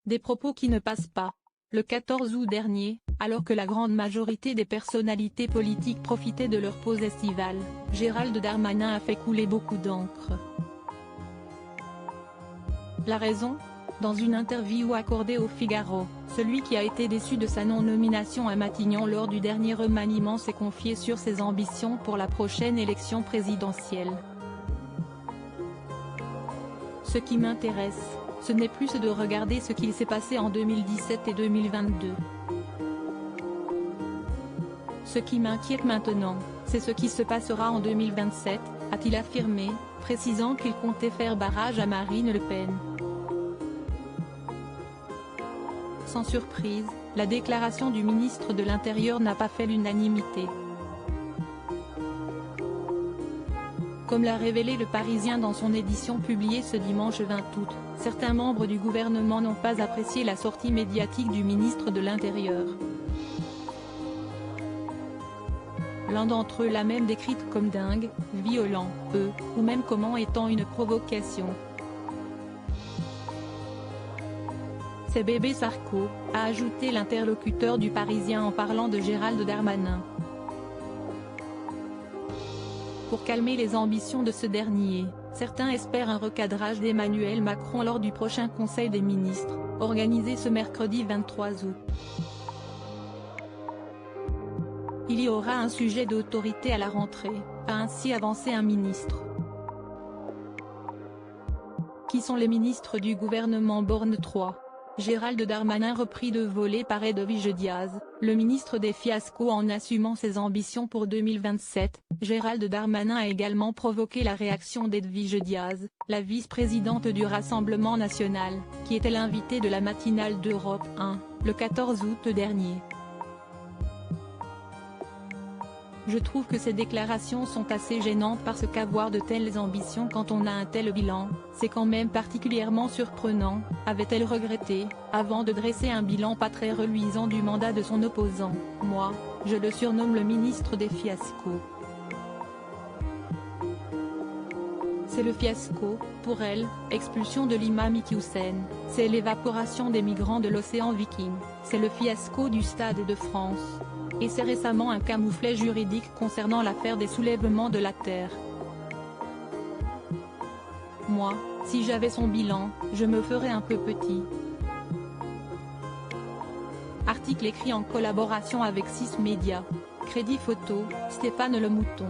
Des propos qui ne passent pas. Le 14 août dernier, alors que la grande majorité des personnalités politiques profitaient de leur pause estivale, Gérald Darmanin a fait couler beaucoup d'encre. La raison ? Dans une interview accordée au Figaro, celui qui a été déçu de sa non-nomination à Matignon lors du dernier remaniement s'est confié sur ses ambitions pour la prochaine élection présidentielle. Ce qui m'intéresse, ce n'est plus de regarder ce qu'il s'est passé en 2017 et 2022. Ce qui m'inquiète maintenant, c'est ce qui se passera en 2027, a-t-il affirmé, précisant qu'il comptait faire barrage à Marine Le Pen. Sans surprise, la déclaration du ministre de l'Intérieur n'a pas fait l'unanimité. Comme l'a révélé Le Parisien dans son édition publiée ce dimanche 20 août, certains membres du gouvernement n'ont pas apprécié la sortie médiatique du ministre de l'Intérieur. L'un d'entre eux l'a même décrite comme dingue, violent, ou même comme étant une provocation. C'est bébé Sarko, a ajouté l'interlocuteur du Parisien en parlant de Gérald Darmanin. Pour calmer les ambitions de ce dernier, certains espèrent un recadrage d'Emmanuel Macron lors du prochain Conseil des ministres, organisé ce mercredi 23 août. Il y aura un sujet d'autorité à la rentrée, a ainsi avancé un ministre. Qui sont les ministres du gouvernement Borne 3 ? Gérald Darmanin repris de voler par Edwige Diaz, le ministre des fiascos en assumant ses ambitions pour 2027. Gérald Darmanin a également provoqué la réaction d'Edwige Diaz, la vice-présidente du Rassemblement national, qui était l'invitée de la matinale d'Europe 1, le 14 août dernier. Je trouve que ces déclarations sont assez gênantes parce qu'avoir de telles ambitions quand on a un tel bilan, c'est quand même particulièrement surprenant, avait-elle regretté, avant de dresser un bilan pas très reluisant du mandat de son opposant. Moi, je le surnomme le ministre des fiascos. C'est le fiasco, pour elle, expulsion de l'imam Iqiyoussen, c'est l'évaporation des migrants de l'océan Viking, c'est le fiasco du Stade de France. Et c'est récemment un camouflet juridique concernant l'affaire des soulèvements de la terre. Moi, si j'avais son bilan, je me ferais un peu petit. Article écrit en collaboration avec 6 médias. Crédit photo, Stéphane Le Mouton.